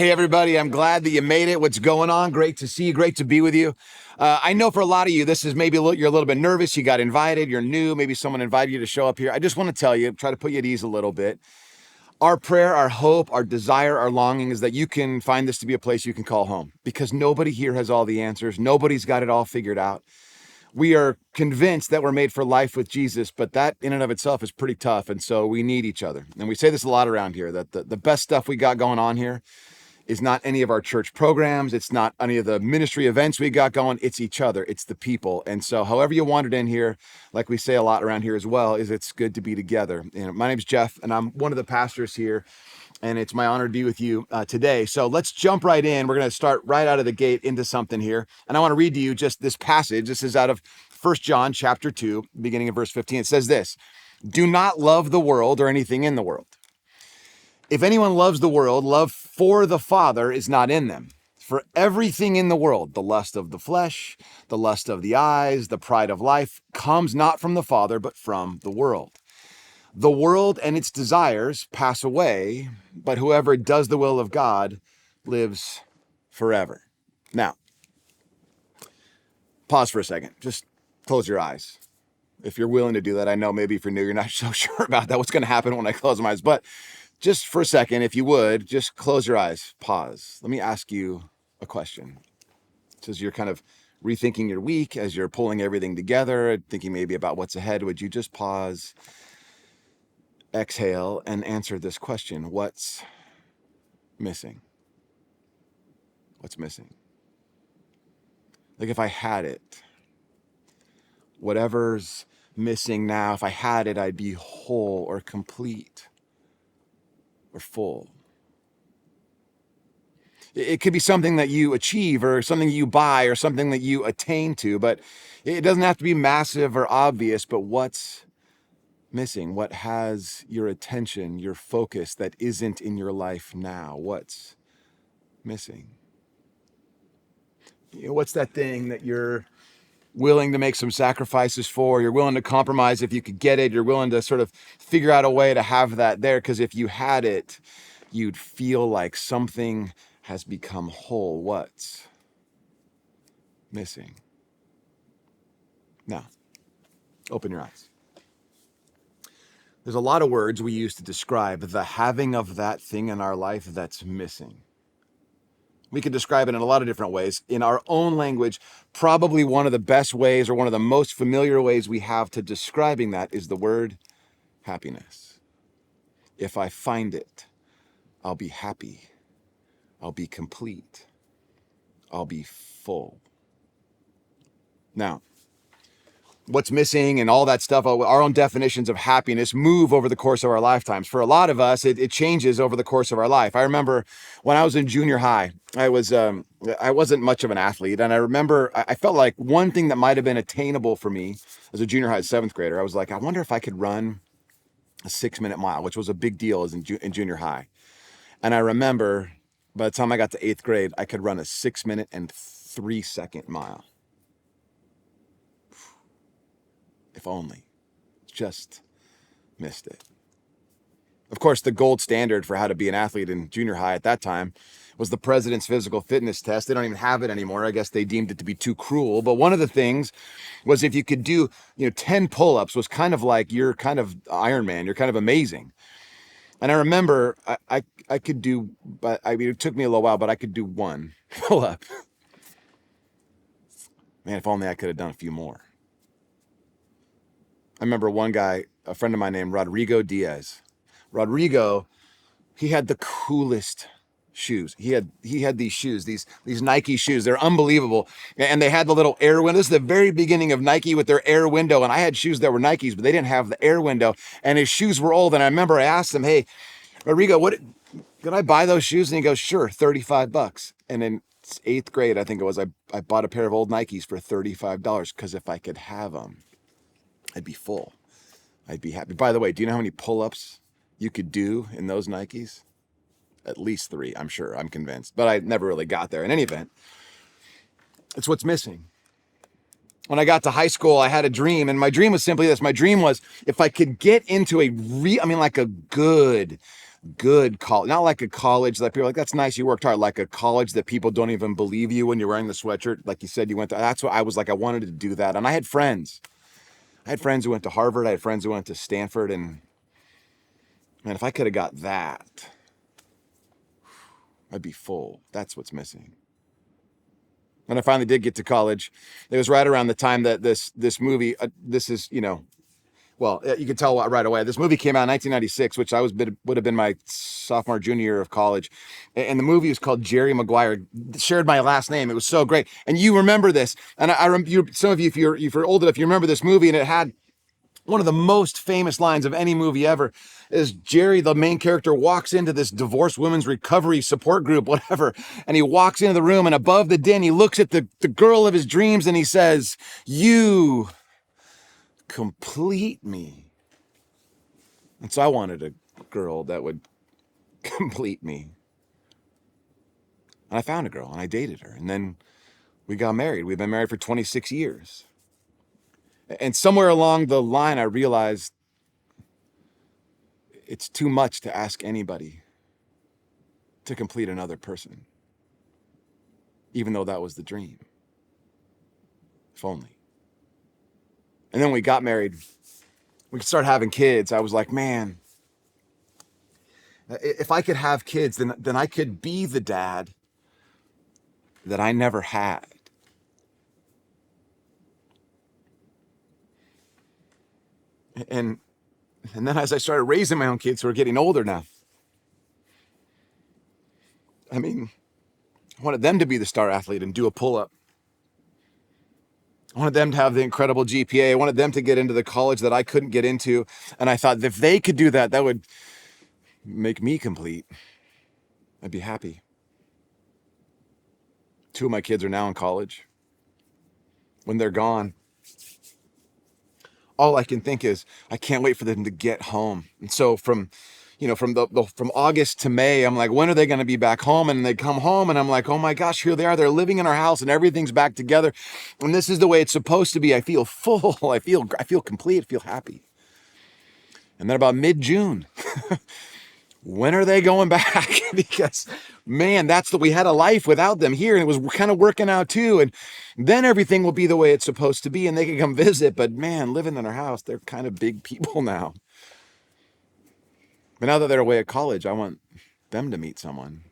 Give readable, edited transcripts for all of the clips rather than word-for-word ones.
Hey, everybody, I'm glad that you made it. What's going on? Great to see you. Great to be with you. I know for a lot of you, this is maybe you're a little bit nervous. You got invited. You're new. Maybe someone invited you to show up here. I just want to tell you, try to put you at ease a little bit. Our prayer, our hope, our desire, our longing is that you can find this to be a place you can call home, because nobody here has all the answers. Nobody's got it all figured out. We are convinced that we're made for life with Jesus, but that in and of itself is pretty tough. And so we need each other. And we say this a lot around here, that the best stuff we got going on here is not any of our church programs. It's not any of the ministry events we got going. It's each other. It's the people. And so however you wandered in here, like we say a lot around here as well, is it's good to be together. My name's Jeff, and I'm one of the pastors here, and it's my honor to be with you today. So let's jump right in. We're going to start right out of the gate into something here. And I want to read to you just this passage. This is out of 1 John chapter 2, beginning of verse 15. It says this: "Do not love the world or anything in the world. If anyone loves the world, love for the Father is not in them. For everything in the world, the lust of the flesh, the lust of the eyes, the pride of life, comes not from the Father, but from the world. The world and its desires pass away, but whoever does the will of God lives forever." Now, pause for a second. Just close your eyes. If you're willing to do that, I know maybe if you're new, you're not so sure about that, what's going to happen when I close my eyes. But just for a second, if you would, just close your eyes, pause. Let me ask you a question. As you're kind of rethinking your week, as you're pulling everything together, thinking maybe about what's ahead, would you just pause, exhale, and answer this question? What's missing? What's missing? Like, if I had it, whatever's missing now, if I had it, I'd be whole or complete or full. It could be something that you achieve or something you buy or something that you attain to, but it doesn't have to be massive or obvious. But what's missing? What has your attention, your focus that isn't in your life now? What's missing? What's that thing that you're willing to make some sacrifices for? You're willing to compromise if you could get it. You're willing to sort of figure out a way to have that there, because if you had it, you'd feel like something has become whole. What's missing? Now, open your eyes. There's a lot of words we use to describe the having of that thing in our life that's missing. We can describe it in a lot of different ways. In our own language, probably one of the best ways, or one of the most familiar ways we have to describing that, is the word happiness. If I find it, I'll be happy. I'll be complete. I'll be full. Now, what's missing and all that stuff, our own definitions of happiness move over the course of our lifetimes. For a lot of us, it changes over the course of our life. I remember when I was in junior high, I wasn't much of an athlete. And I remember I felt like one thing that might have been attainable for me as a junior high 7th grader, I was like, I wonder if I could run a 6-minute mile, which was a big deal in junior high. And I remember by the time I got to 8th grade, I could run a 6-minute and 3-second mile. If only. Just missed it. Of course, the gold standard for how to be an athlete in junior high at that time was the president's physical fitness test. They don't even have it anymore. I guess they deemed it to be too cruel. But one of the things was if you could do, 10 pull-ups was kind of like you're kind of Iron Man. You're kind of amazing. And I remember I could do, but it took me a little while, but I could do one pull-up. Man, if only I could have done a few more. I remember one guy, a friend of mine named Rodrigo Diaz. Rodrigo, he had the coolest shoes. He had these shoes, these Nike shoes. They're unbelievable. And they had the little air window. This is the very beginning of Nike with their air window. And I had shoes that were Nikes, but they didn't have the air window. And his shoes were old. And I remember I asked him, "Hey, Rodrigo, could I buy those shoes?" And he goes, "Sure, $35. And in 8th grade, I think it was, I bought a pair of old Nikes for $35, because if I could have them, I'd be full. I'd be happy. By the way, do you know how many pull-ups you could do in those Nikes? At least 3, I'm sure. I'm convinced. But I never really got there. In any event, it's what's missing. when I got to high school, I had a dream, and my dream was simply this. My dream was if I could get into like a good college, not like a college that people are like, that's nice, you worked hard, like a college that people don't even believe you when you're wearing the sweatshirt, like you said you went to. That's what I was like. I wanted to do that, and I had friends. I had friends who went to Harvard. I had friends who went to Stanford, and man, if I could have got that, I'd be full. That's what's missing. When I finally did get to college, it was right around the time that this movie, this is, well, you can tell right away. This movie came out in 1996, which would have been my sophomore, junior year of college. And the movie was called Jerry Maguire. Shared my last name. It was so great. And you remember this. And some of you, if you're old enough, you remember this movie, and it had one of the most famous lines of any movie ever is Jerry, the main character, walks into this divorced women's recovery support group, whatever. And he walks into the room, and above the din, he looks at the girl of his dreams, and he says, "You complete me." And so I wanted a girl that would complete me. And I found a girl, and I dated her. And then we got married. We've been married for 26 years. And somewhere along the line, I realized it's too much to ask anybody to complete another person, even though that was the dream. If only. And then we got married. We could start having kids. I was like, man, if I could have kids, then I could be the dad that I never had. And then as I started raising my own kids who are getting older now, I mean, I wanted them to be the star athlete and do a pull-up. I wanted them to have the incredible GPA. I wanted them to get into the college that I couldn't get into. And I thought if they could do that, that would make me complete. I'd be happy. 2 of my kids are now in college. When they're gone, all I can think is I can't wait for them to get home. And so from August to May, I'm like, when are they going to be back home? And they come home, and I'm like, oh my gosh, here they are. They're living in our house, and everything's back together. And this is the way it's supposed to be. I feel full. I feel complete. I feel happy. And then about mid-June, when are they going back? Because man, we had a life without them here, and it was kind of working out too. And then everything will be the way it's supposed to be, and they can come visit. But man, living in our house, they're kind of big people now. But now that they're away at college, I want them to meet someone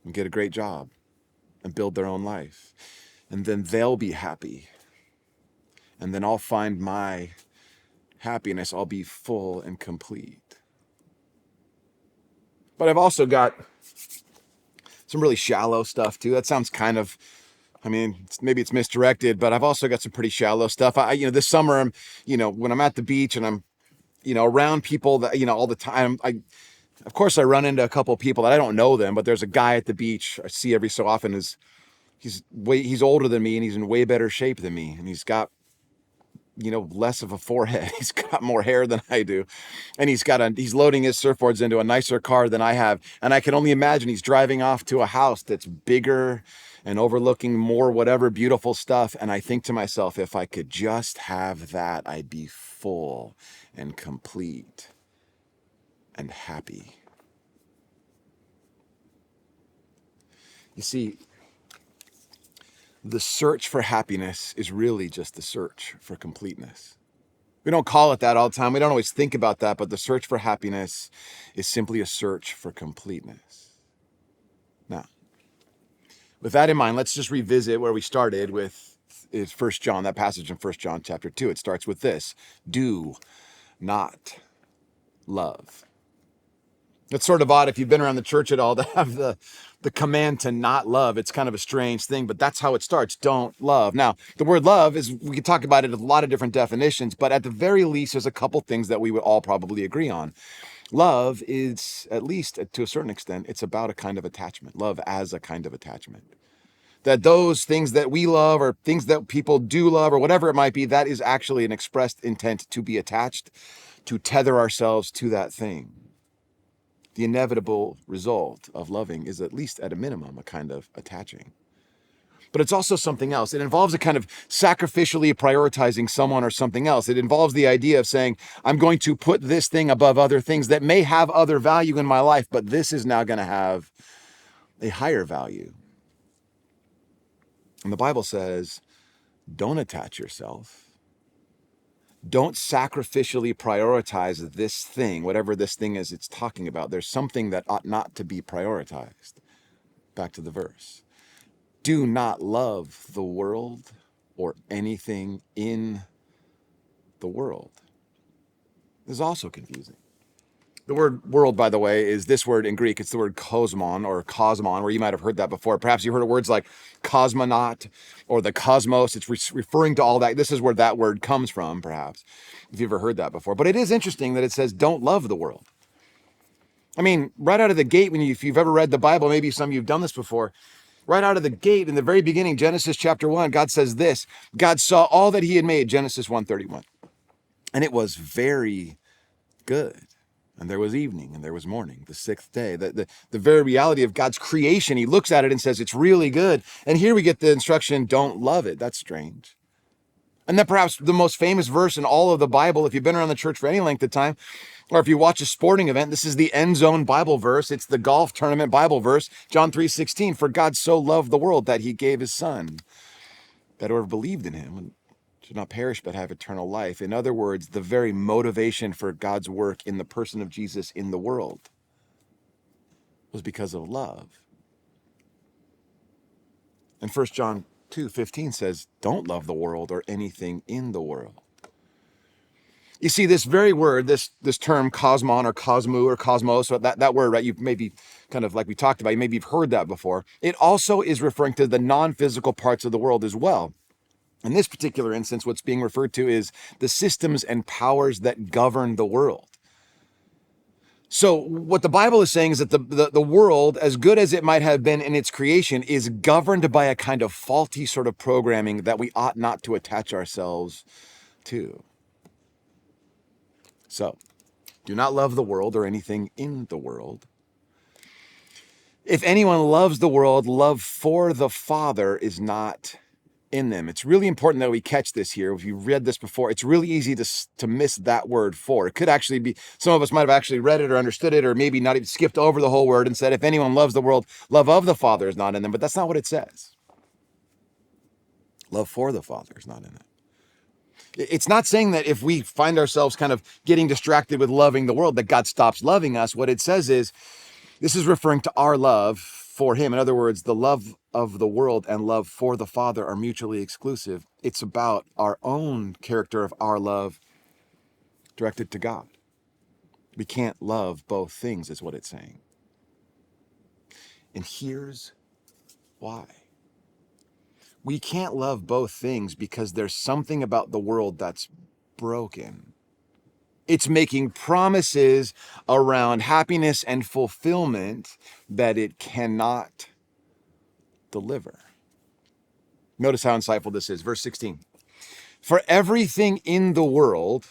and get a great job and build their own life. And then they'll be happy. And then I'll find my happiness. I'll be full and complete. But I've also got some really shallow stuff too. That sounds kind of, maybe it's misdirected, but I've also got some pretty shallow stuff. This summer, I'm, when I'm at the beach and I'm, around people that, all the time, of course I run into a couple of people that I don't know them, but there's a guy at the beach I see every so often he's older than me, and he's in way better shape than me. And he's got, less of a forehead. He's got more hair than I do. And he's loading his surfboards into a nicer car than I have. And I can only imagine he's driving off to a house that's bigger and overlooking more whatever beautiful stuff. And I think to myself, if I could just have that, I'd be full and complete and happy. You see, the search for happiness is really just the search for completeness. We don't call it that all the time. We don't always think about that, but the search for happiness is simply a search for completeness. Now, with that in mind, let's just revisit where we started with is 1 John, that passage in 1 John chapter 2. It starts with this: do not love. It's sort of odd if you've been around the church at all to have the command to not love. It's kind of a strange thing, but that's how it starts. Don't love. Now, the word love we could talk about it in a lot of different definitions, but at the very least, there's a couple things that we would all probably agree on. Love is, at least to a certain extent, it's about a kind of attachment. Love as a kind of attachment. That those things that we love or things that people do love or whatever it might be, that is actually an expressed intent to be attached, to tether ourselves to that thing. The inevitable result of loving is, at least at a minimum, a kind of attaching. but it's also something else. It involves a kind of sacrificially prioritizing someone or something else. It involves the idea of saying, I'm going to put this thing above other things that may have other value in my life, but this is now going to have a higher value. And the Bible says, don't attach yourself. Don't sacrificially prioritize this thing, whatever this thing is it's talking about. There's something that ought not to be prioritized. Back to the verse. Do not love the world or anything in the world. This is also confusing. The word world, by the way, is this word in Greek. It's the word kosmon or cosmon, where you might have heard that before. Perhaps you heard of words like cosmonaut or the cosmos. It's referring to all that. This is where that word comes from, perhaps, if you've ever heard that before. But it is interesting that it says, don't love the world. I mean, right out of the gate, if you've ever read the Bible, maybe some of you have done this before, right out of the gate, in the very beginning, Genesis chapter 1, God says this, God saw all that he had made, Genesis 1:31, and it was very good. And there was evening and there was morning, the sixth day. The very reality of God's creation, he looks at it and says, it's really good. And here we get the instruction, don't love it. That's strange. And then perhaps the most famous verse in all of the Bible, if you've been around the church for any length of time, or if you watch a sporting event, this is the end zone Bible verse. It's the golf tournament Bible verse, John 3:16. For God so loved the world that he gave his son, that whoever believed in him should not perish but have eternal life. In other words, the very motivation for God's work in the person of Jesus in the world was because of love. And 1 John 2:15 says, don't love the world or anything in the world. You see, this very word, this term cosmon or cosmu or cosmos, or that word, right? You've maybe kind of like we talked about, maybe you've heard that before. It also is referring to the non-physical parts of the world as well. In this particular instance, what's being referred to is the systems and powers that govern the world. So what the Bible is saying is that the world, as good as it might have been in its creation, is governed by a kind of faulty sort of programming that we ought not to attach ourselves to. So, do not love the world or anything in the world. If anyone loves the world, love for the Father is not in them. It's really important that we catch this here. If you've read this before, it's really easy to miss that word for. It could actually be, some of us might have actually read it or understood it, or maybe not even skipped over the whole word and said, if anyone loves the world, love of the Father is not in them. But that's not what it says. Love for the Father is not in them. It's not saying that if we find ourselves kind of getting distracted with loving the world, that God stops loving us. What it says is, this is referring to our love for him. In other words, the love of the world and love for the Father are mutually exclusive. It's about our own character of our love directed to God. We can't love both things, is what it's saying. And here's why. We can't love both things because there's something about the world that's broken. It's making promises around happiness and fulfillment that it cannot deliver. Notice how insightful this is. Verse 16. For everything in the world,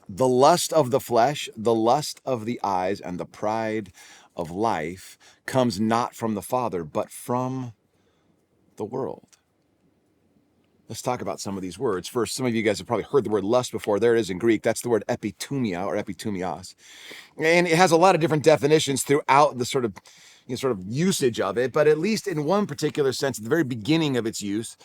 the lust of the flesh, the lust of the eyes, and the pride of life comes not from the Father, but from the world. Let's talk about some of these words. First, some of you guys have probably heard the word lust before. There it is in Greek. That's the word epitumia or epitumios. And it has a lot of different definitions throughout the sort of usage of it, but at least in one particular sense, at the very beginning of its use,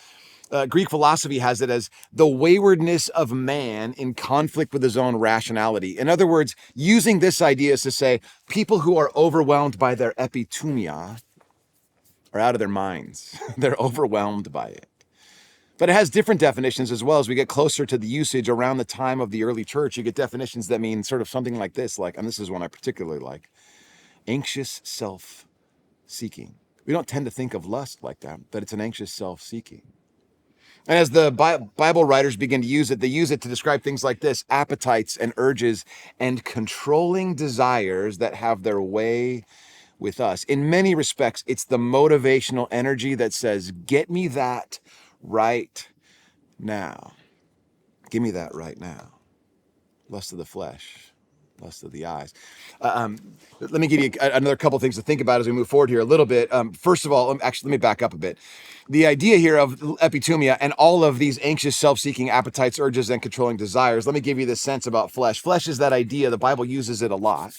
Greek philosophy has it as the waywardness of man in conflict with his own rationality. In other words, using this idea is to say people who are overwhelmed by their epitumia are out of their minds. They're overwhelmed by it. But it has different definitions as well. As we get closer to the usage around the time of the early church, you get definitions that mean sort of something like this, and this is one I particularly like, anxious self-seeking. We don't tend to think of lust like that, but it's an anxious self-seeking. And as the Bible writers begin to use it, they use it to describe things like this: appetites and urges and controlling desires that have their way with us. In many respects, it's the motivational energy that says, get me that right now. Give me that right now. Lust of the flesh, Lust of the eyes. Let me give you another couple things to think about as we move forward here a little bit. First of all, actually, let me back up a bit. The idea here of epitumia and all of these anxious, self-seeking appetites, urges, and controlling desires. Let me give you this sense about flesh. Flesh is that idea. The Bible uses it a lot.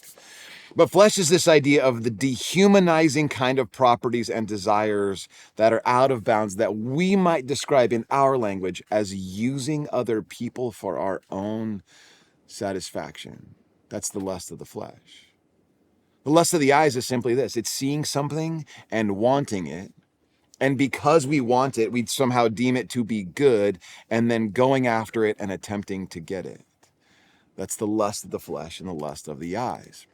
But flesh is this idea of the dehumanizing kind of properties and desires that are out of bounds that we might describe in our language as using other people for our own satisfaction. That's the lust of the flesh. The lust of the eyes is simply this. It's seeing something and wanting it. And because we want it, we somehow deem it to be good and then going after it and attempting to get it. That's the lust of the flesh and the lust of the eyes.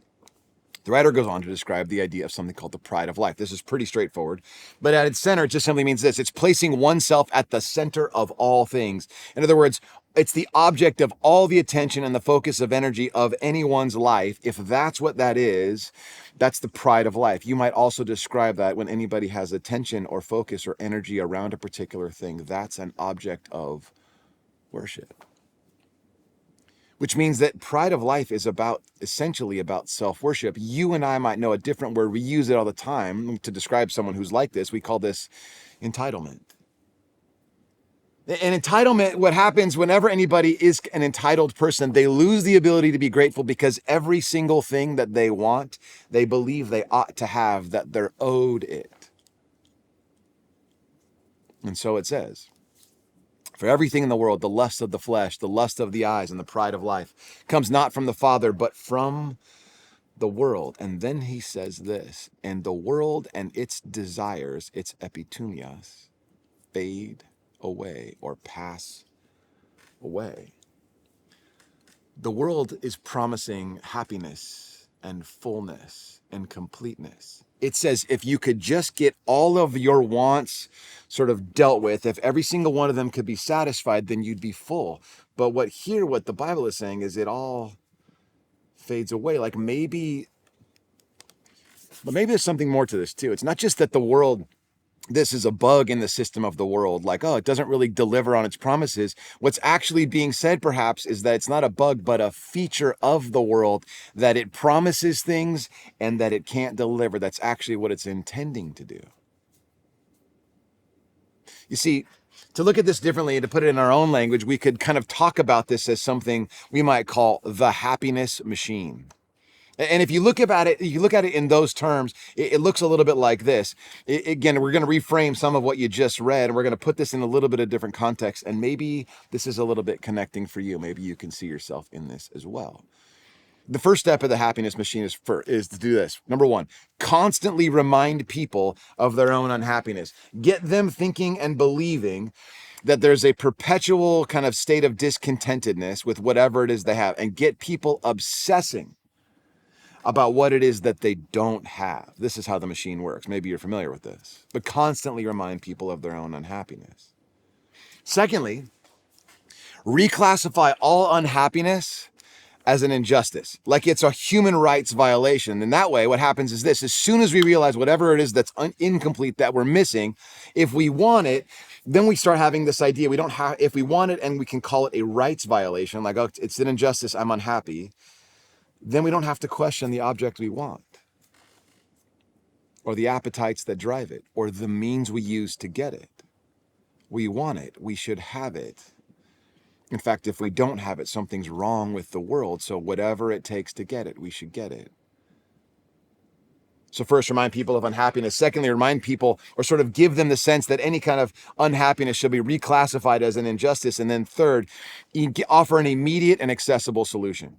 The writer goes on to describe the idea of something called the pride of life. This is pretty straightforward, but at its center, it just simply means this. It's placing oneself at the center of all things. In other words, it's the object of all the attention and the focus of energy of anyone's life. If that's what that is, that's the pride of life. You might also describe that when anybody has attention or focus or energy around a particular thing, that's an object of worship. Which means that pride of life is essentially about self-worship. You and I might know a different word. We use it all the time to describe someone who's like this. We call this entitlement. And entitlement, what happens whenever anybody is an entitled person, they lose the ability to be grateful because every single thing that they want, they believe they ought to have, that they're owed it. And so it says, for everything in the world, the lust of the flesh, the lust of the eyes, and the pride of life comes not from the Father, but from the world. And then he says this, and the world and its desires, its epitumias, fade away or pass away. The world is promising happiness and fullness and completeness. It says if you could just get all of your wants sort of dealt with, if every single one of them could be satisfied, then you'd be full. But what the Bible is saying is it all fades away. Like maybe there's something more to this too. It's not just that the world, this is a bug in the system of the world, like, oh, it doesn't really deliver on its promises. What's actually being said perhaps is that it's not a bug, but a feature of the world, that it promises things and that it can't deliver. That's actually what it's intending to do. You see, to look at this differently and to put it in our own language, we could kind of talk about this as something we might call the happiness machine. And if you look at it in those terms, it looks a little bit like this. Again, we're going to reframe some of what you just read, and we're going to put this in a little bit of different context. And maybe this is a little bit connecting for you. Maybe you can see yourself in this as well. The first step of the happiness machine is to do this. Number one, constantly remind people of their own unhappiness. Get them thinking and believing that there's a perpetual kind of state of discontentedness with whatever it is they have, and get people obsessing about what it is that they don't have. This is how the machine works. Maybe you're familiar with this, but constantly remind people of their own unhappiness. Secondly, reclassify all unhappiness as an injustice, like it's a human rights violation. And that way, what happens is this: as soon as we realize whatever it is that's incomplete, that we're missing, if we want it, then we start having this idea if we want it and we can call it a rights violation, like, oh, it's an injustice, I'm unhappy, then we don't have to question the object we want, or the appetites that drive it, or the means we use to get it. We want it, we should have it. In fact, if we don't have it, something's wrong with the world, so whatever it takes to get it, we should get it. So first, remind people of unhappiness. Secondly, remind people, or sort of give them the sense that any kind of unhappiness should be reclassified as an injustice. And then third, offer an immediate and accessible solution.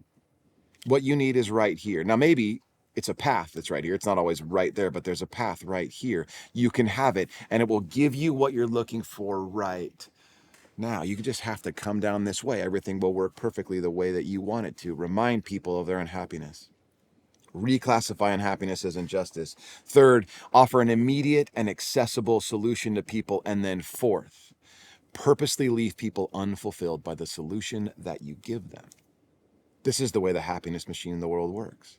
What you need is right here. Now, maybe it's a path that's right here. It's not always right there, but there's a path right here. You can have it, and it will give you what you're looking for right now. You just have to come down this way. Everything will work perfectly the way that you want it to. Remind people of their unhappiness. Reclassify unhappiness as injustice. Third, offer an immediate and accessible solution to people. And then fourth, purposely leave people unfulfilled by the solution that you give them. This is the way the happiness machine in the world works.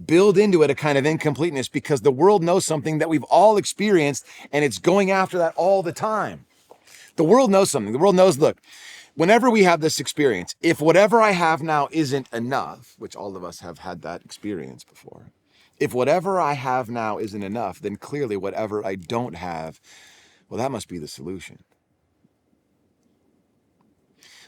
Build into it a kind of incompleteness, because the world knows something that we've all experienced, and it's going after that all the time. The world knows something. The world knows, look, whenever we have this experience, if whatever I have now isn't enough, which all of us have had that experience before, if whatever I have now isn't enough, then clearly whatever I don't have, well, that must be the solution.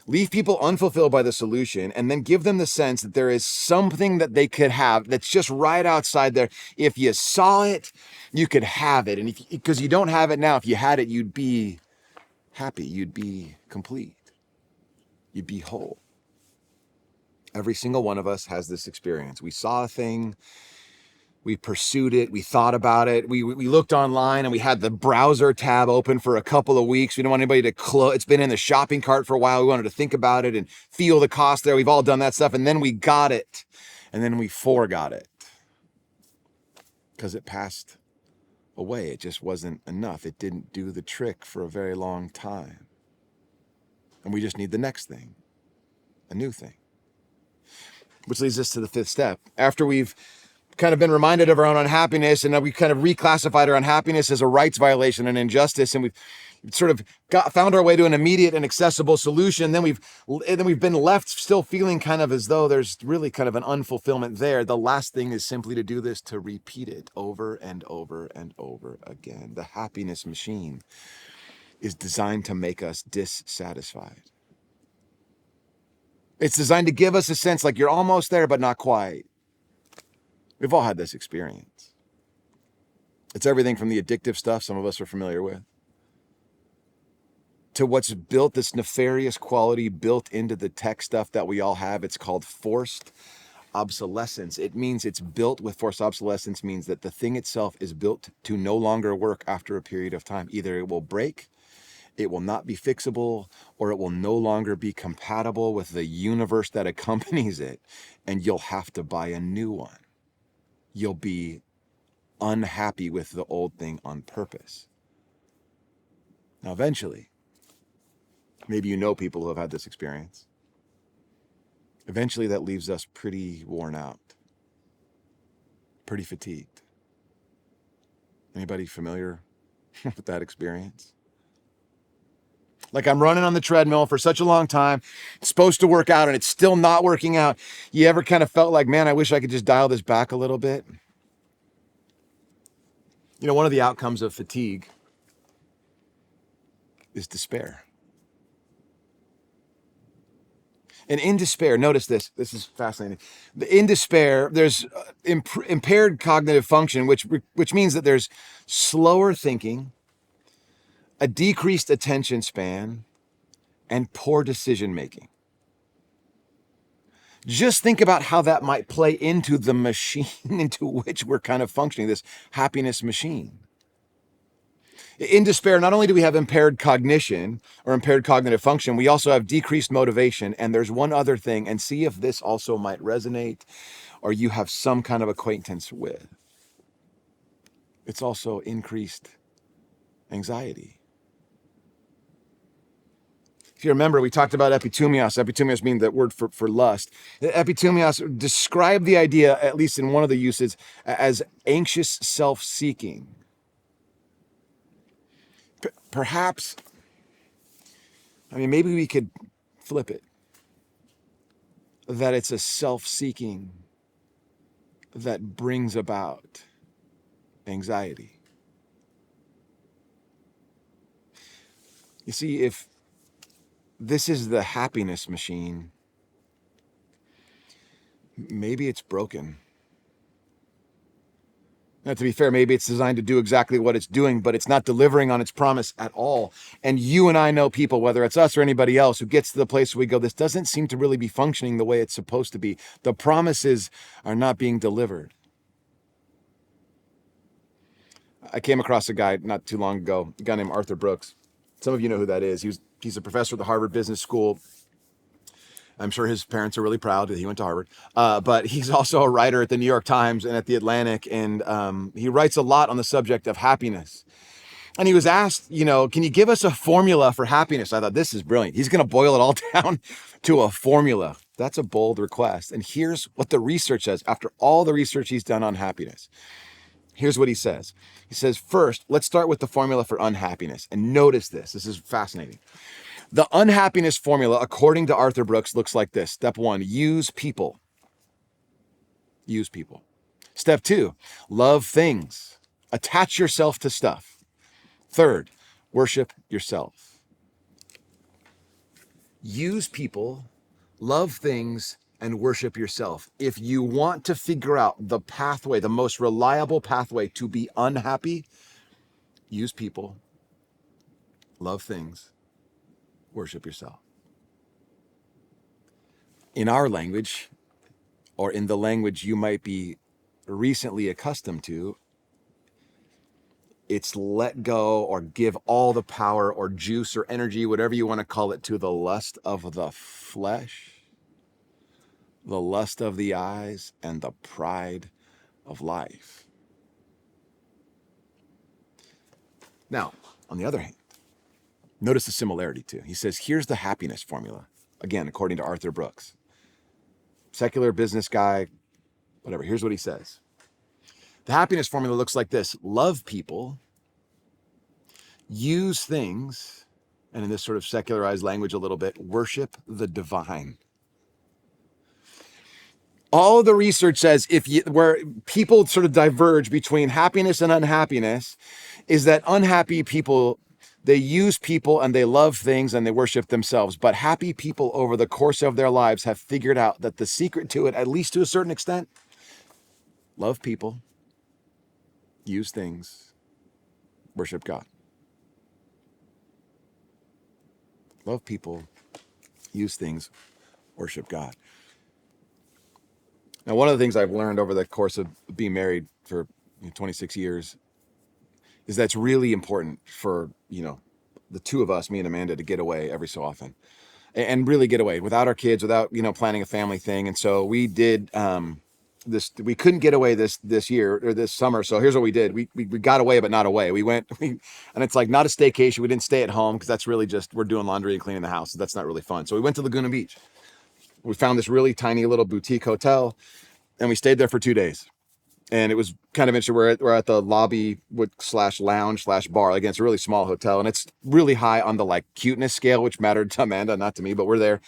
Leave people unfulfilled by the solution and then give them the sense that there is something that they could have that's just right outside there. If you saw it, you could have it. And because you don't have it now, if you had it, you'd be happy. You'd be complete. You'd be whole. Every single one of us has this experience. We saw a thing. We pursued it. We thought about it. We looked online and we had the browser tab open for a couple of weeks. We didn't want anybody to close. It's been in the shopping cart for a while. We wanted to think about it and feel the cost there. We've all done that stuff. And then we got it. And then we forgot it because it passed away. It just wasn't enough. It didn't do the trick for a very long time. And we just need the next thing, a new thing. Which leads us to the fifth step. After we've kind of been reminded of our own unhappiness, and we kind of reclassified our unhappiness as a rights violation and injustice, and we've sort of found our way to an immediate and accessible solution. Then we've been left still feeling kind of as though there's really kind of an unfulfillment there. The last thing is simply to do this, to repeat it over and over and over again. The happiness machine is designed to make us dissatisfied. It's designed to give us a sense like you're almost there, but not quite. We've all had this experience. It's everything from the addictive stuff some of us are familiar with to what's built, this nefarious quality built into the tech stuff that we all have. It's called forced obsolescence. It means it's built with forced obsolescence, means that the thing itself is built to no longer work after a period of time. Either it will break, it will not be fixable, or it will no longer be compatible with the universe that accompanies it, and you'll have to buy a new one. You'll be unhappy with the old thing on purpose. Now, eventually, maybe you know people who have had this experience. Eventually, that leaves us pretty worn out, pretty fatigued. Anybody familiar with that experience? Like, I'm running on the treadmill for such a long time, it's supposed to work out, and it's still not working out. You ever kind of felt like, man, I wish I could just dial this back a little bit? You know, one of the outcomes of fatigue is despair. And in despair, notice this is fascinating. In despair, there's impaired cognitive function, which means that there's slower thinking, a decreased attention span, and poor decision making. Just think about how that might play into the machine into which we're kind of functioning, this happiness machine. In despair, not only do we have impaired cognition or impaired cognitive function, we also have decreased motivation. And there's one other thing, and see if this also might resonate or you have some kind of acquaintance with. It's also increased anxiety. If you remember, we talked about epitumios. Epitumios means that word for lust. Epitumios described the idea, at least in one of the uses, as anxious self-seeking. Perhaps, maybe we could flip it. That it's a self-seeking that brings about anxiety. You see, if this is the happiness machine, maybe it's broken. Now, to be fair, maybe it's designed to do exactly what it's doing, but it's not delivering on its promise at all. And you and I know people, whether it's us or anybody else, who gets to the place where we go, this doesn't seem to really be functioning the way it's supposed to be. The promises are not being delivered. I came across a guy not too long ago, a guy named Arthur Brooks. Some of you know who that is. He's a professor at the Harvard Business School. I'm sure his parents are really proud that he went to Harvard. But he's also a writer at the New York Times and at the Atlantic. And he writes a lot on the subject of happiness. And he was asked, can you give us a formula for happiness? I thought, this is brilliant. He's going to boil it all down to a formula. That's a bold request. And here's what the research says. After all the research he's done on happiness, here's what he says. He says, first, let's start with the formula for unhappiness. And notice this. This is fascinating. The unhappiness formula, according to Arthur Brooks, looks like this. Step 1, use people. Use people. Step 2, love things. Attach yourself to stuff. Third, worship yourself. Use people, love things, and worship yourself. If you want to figure out the pathway, the most reliable pathway to be unhappy, use people, love things, worship yourself. In our language, or in the language you might be recently accustomed to, it's let go or give all the power or juice or energy, whatever you want to call it, to the lust of the flesh, the lust of the eyes, and the pride of life. Now, on the other hand, notice the similarity too. He says, here's the happiness formula. Again, according to Arthur Brooks. Secular business guy, whatever. Here's what he says. The happiness formula looks like this. Love people, use things, and in this sort of secularized language a little bit, worship the divine. All the research says where people sort of diverge between happiness and unhappiness is that unhappy people, they use people and they love things and they worship themselves. But happy people over the course of their lives have figured out that the secret to it, at least to a certain extent, love people, use things, worship God. Love people, use things, worship God. Now, one of the things I've learned over the course of being married for 26 years is that it's really important for, the two of us, me and Amanda, to get away every so often and really get away without our kids, without, planning a family thing. And so we did we couldn't get away this year or this summer. So here's what we did. We got away, but not away. And it's like not a staycation. We didn't stay at home because that's really just, we're doing laundry and cleaning the house. So that's not really fun. So we went to Laguna Beach. We found this really tiny little boutique hotel and we stayed there for 2 days. And it was kind of interesting. We're at the lobby /lounge/bar. Again, it's a really small hotel and it's really high on the cuteness scale, which mattered to Amanda, not to me, but we're there.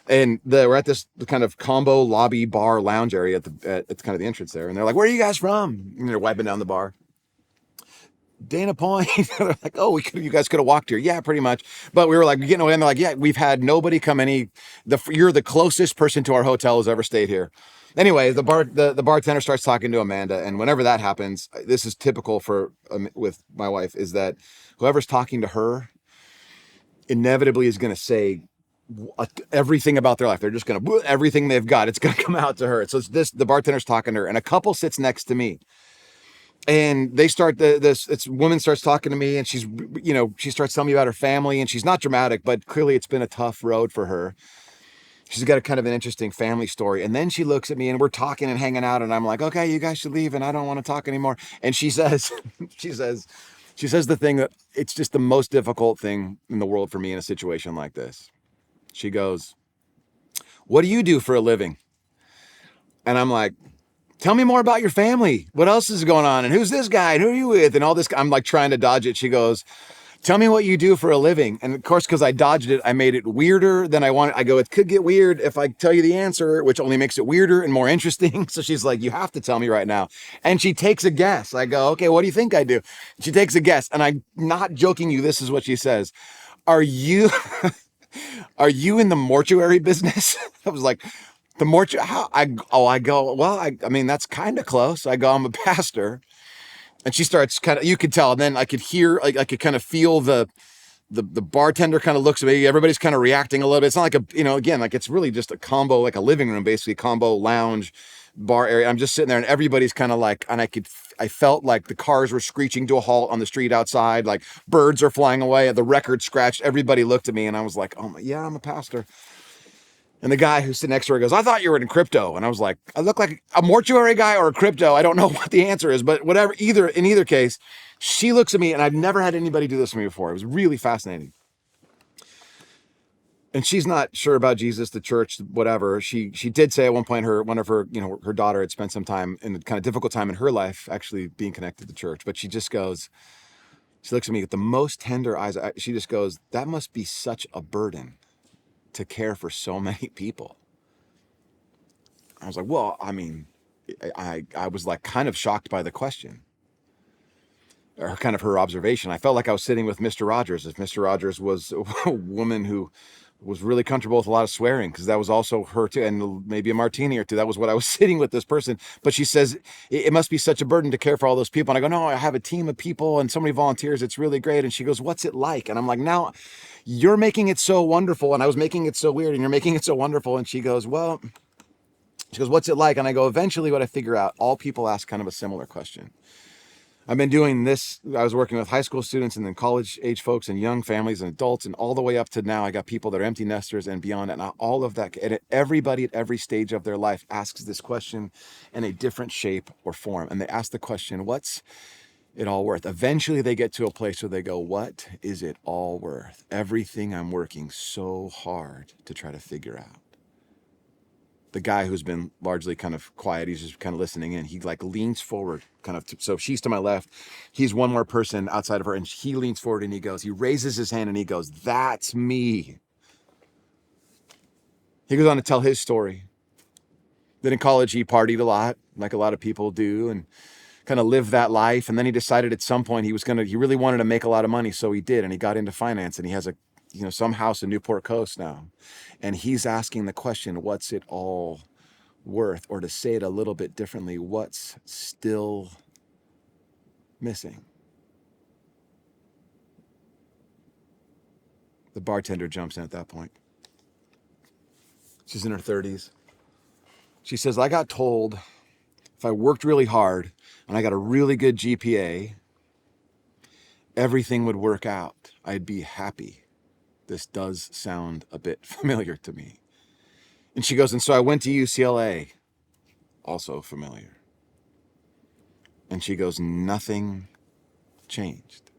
And we're at this kind of combo lobby bar lounge area at kind of the entrance there. And they're like, "Where are you guys from?" And they're wiping down the bar. Dana Point. They're like, "Oh, you guys could have walked here." Yeah, pretty much. But we were like, getting away. And they're like, "Yeah, we've had nobody come you're the closest person to our hotel who's ever stayed here." Anyway, the bartender starts talking to Amanda, and whenever that happens, this is typical for with my wife, is that whoever's talking to her inevitably is going to say everything about their life. They're just going to, everything they've got, it's going to come out to her. So the bartender's talking to her, and a couple sits next to me. And they start this woman starts talking to me, and she's, she starts telling me about her family, and she's not dramatic, but clearly it's been a tough road for her. She's got a kind of an interesting family story. And then she looks at me and we're talking and hanging out, and I'm like, "Okay, you guys should leave, and I don't want to talk anymore." And she says, she says the thing that it's just the most difficult thing in the world for me in a situation like this. She goes, "What do you do for a living?" And I'm like, "Tell me more about your family. What else is going on? And who's this guy? And who are you with?" And all this, I'm like trying to dodge it. She goes, "Tell me what you do for a living." And of course, because I dodged it, I made it weirder than I wanted. I go, "It could get weird if I tell you the answer," which only makes it weirder and more interesting. So she's like, "You have to tell me right now." And she takes a guess. I go, "Okay, what do you think I do?" She takes a guess. And I'm not joking you. This is what she says. Are you in the mortuary business?" I was like, "The mortuary?" I go, "Well, I mean, that's kind of close." I go, "I'm a pastor." And she starts kind of, you could tell, and then I could hear, I could kind of feel the bartender kind of looks at me. Everybody's kind of reacting a little bit. It's not like again, it's really just a combo, like a living room, basically combo lounge bar area. I'm just sitting there and everybody's kind of like, and I felt like the cars were screeching to a halt on the street outside. Like birds are flying away. The record scratched. Everybody looked at me and I was like, "Oh yeah, I'm a pastor." And the guy who's sitting next to her goes, "I thought you were in crypto." And I was like, "I look like a mortuary guy or a crypto. I don't know what the answer is, but whatever." In either case, she looks at me, and I've never had anybody do this to me before. It was really fascinating. And she's not sure about Jesus, the church, whatever. She did say at one point her daughter had spent some time in a kind of difficult time in her life actually being connected to church. But she just goes, She looks at me with the most tender eyes. She just goes, that must be such a burden to care for so many people. I was like, well, I mean, I was like kind of shocked by the question, or kind of her observation. I felt like I was sitting with Mr. Rogers, if Mr. Rogers was a woman who was really comfortable with a lot of swearing, because that was also her too, and maybe a martini or two. That was what I was sitting with this person. But she says, it must be such a burden to care for all those people. And I go, no, I have a team of people and so many volunteers. It's really great. And she goes, what's it like? And I'm like, now you're making it so wonderful. And I was making it so weird, and you're making it so wonderful. And she goes, well, what's it like? And I go, eventually what I figure out, all people ask kind of a similar question. I've been doing this. I was working with high school students and then college age folks and young families and adults, and all the way up to now, I got people that are empty nesters and beyond. And all of that, and everybody at every stage of their life asks this question in a different shape or form. And they ask the question, what's it all worth? Eventually they get to a place where they go, what is it all worth? Everything I'm working so hard to try to figure out. The guy who's been largely kind of quiet, he's just kind of listening in. He like leans forward kind of, so she's to my left. He's one more person outside of her, and he leans forward and he raises his hand and he goes, that's me. He goes on to tell his story. That in college he partied a lot, like a lot of people do, and kind of lived that life. And then he decided at some point he really wanted to make a lot of money. So he did, and he got into finance, and he has some house in Newport Coast now. And he's asking the question, what's it all worth? Or to say it a little bit differently, what's still missing? The bartender jumps in at that point. She's in her 30s. She says, I got told if I worked really hard and I got a really good GPA, everything would work out. I'd be happy. This does sound a bit familiar to me. And she goes, and so I went to UCLA, also familiar. And she goes, nothing changed.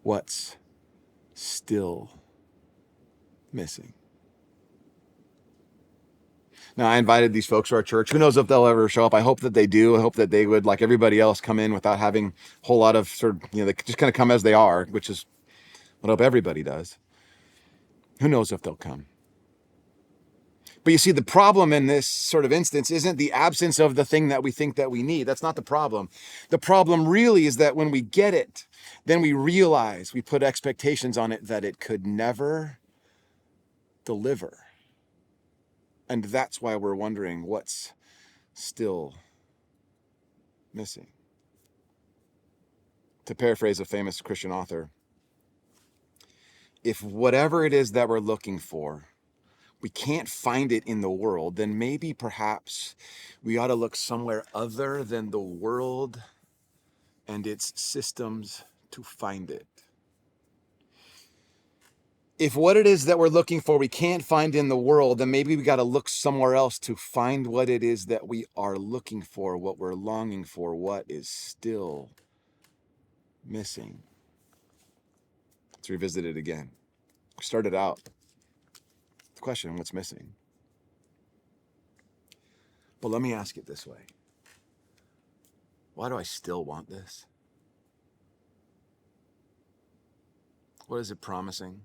What's still missing? Now, I invited these folks to our church. Who knows if they'll ever show up? I hope that they do. I hope that they would, like everybody else, come in without having a whole lot of they just kind of come as they are, which is what I hope everybody does. Who knows if they'll come? But you see, the problem in this sort of instance isn't the absence of the thing that we think that we need. That's not the problem. The problem really is that when we get it, then we realize we put expectations on it that it could never deliver. And that's why we're wondering what's still missing. To paraphrase a famous Christian author, if whatever it is that we're looking for, we can't find it in the world, then maybe perhaps we ought to look somewhere other than the world and its systems to find it. If what it is that we're looking for we can't find in the world, then maybe we got to look somewhere else to find what it is that we are looking for, what we're longing for, what is still missing. Let's revisit it again. We started out with the question, what's missing? But let me ask it this way. Why do I still want this? What is it promising?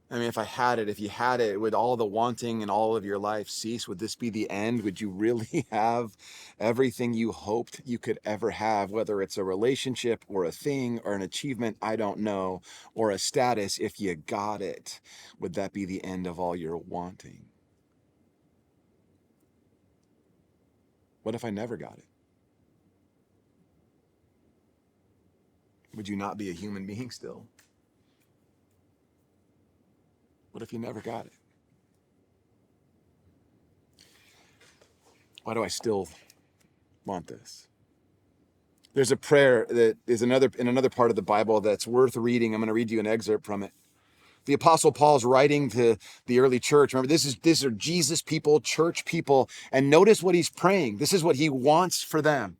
I mean, if you had it, would all the wanting in all of your life cease? Would this be the end? Would you really have everything you hoped you could ever have, whether it's a relationship or a thing or an achievement, I don't know, or a status, if you got it? Would that be the end of all your wanting? What if I never got it? Would you not be a human being still? What if you never got it? Why do I still want this? There's a prayer that is in another part of the Bible that's worth reading. I'm going to read you an excerpt from it. The Apostle Paul's writing to the early church. Remember, these are Jesus people, church people, and notice what he's praying. This is what he wants for them.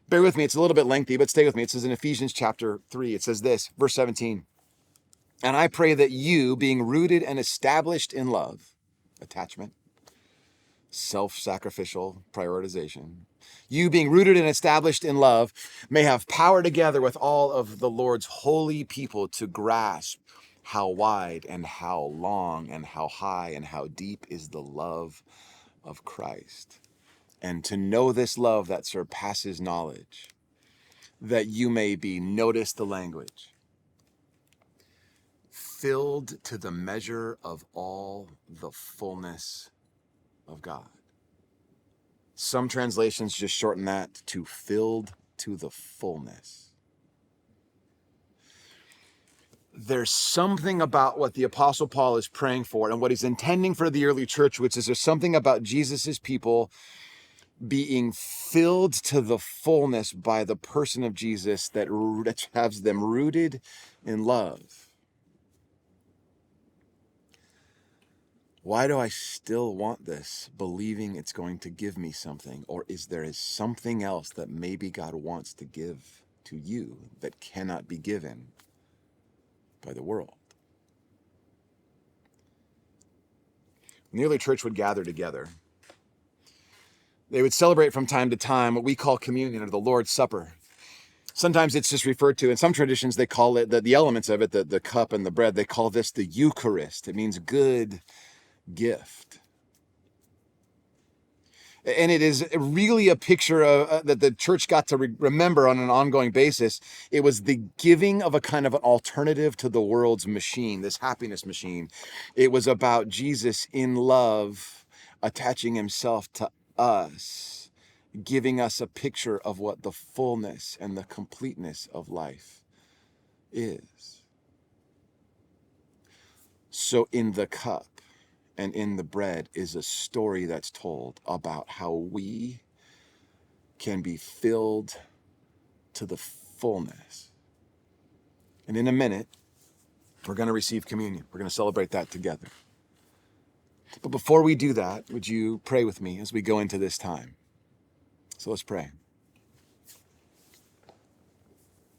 Bear with me, it's a little bit lengthy, but stay with me. It says in Ephesians chapter 3, it says this, verse 17. And I pray that you, being rooted and established in love, attachment, self-sacrificial prioritization, you being rooted and established in love, may have power together with all of the Lord's holy people to grasp how wide and how long and how high and how deep is the love of Christ. And to know this love that surpasses knowledge, that you may be, notice the language, filled to the measure of all the fullness of God. Some translations just shorten that to filled to the fullness. There's something about what the Apostle Paul is praying for and what he's intending for the early church, which is there's something about Jesus's people being filled to the fullness by the person of Jesus that has them rooted in love. Why do I still want this, believing it's going to give me something? Or is there something else that maybe God wants to give to you that cannot be given by the world? When the early church would gather together, they would celebrate from time to time what we call communion or the Lord's Supper. Sometimes it's just referred to, in some traditions they call it, the elements of it, the cup and the bread, they call this the Eucharist. It means good gift. And it is really a picture of, that the church got to remember on an ongoing basis. It was the giving of a kind of an alternative to the world's machine, this happiness machine. It was about Jesus in love attaching himself to us, giving us a picture of what the fullness and the completeness of life is. So in the cup and in the bread is a story that's told about how we can be filled to the fullness. And in a minute, we're going to receive communion. We're going to celebrate that together. But before we do that, would you pray with me as we go into this time? So let's pray.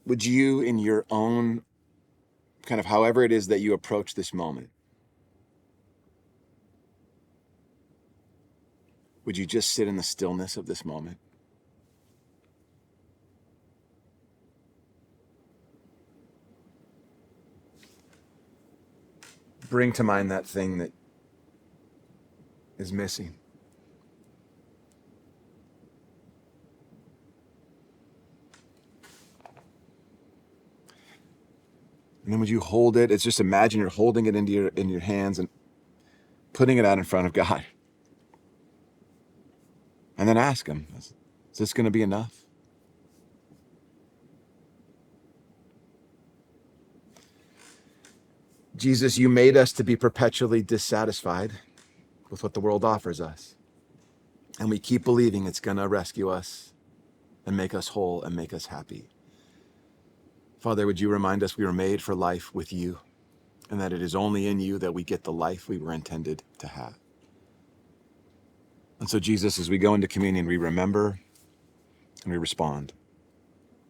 Would you, in your own kind of however it is that you approach this moment, would you just sit in the stillness of this moment? Bring to mind that thing that is missing. And then would you hold it? It's just imagine you're holding it in your hands and putting it out in front of God. And then ask him, is this going to be enough? Jesus, you made us to be perpetually dissatisfied with what the world offers us. And we keep believing it's going to rescue us and make us whole and make us happy. Father, would you remind us we were made for life with you and that it is only in you that we get the life we were intended to have. And so, Jesus, as we go into communion, we remember and we respond.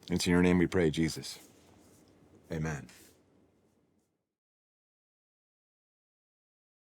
It's in your name we pray, Jesus. Amen.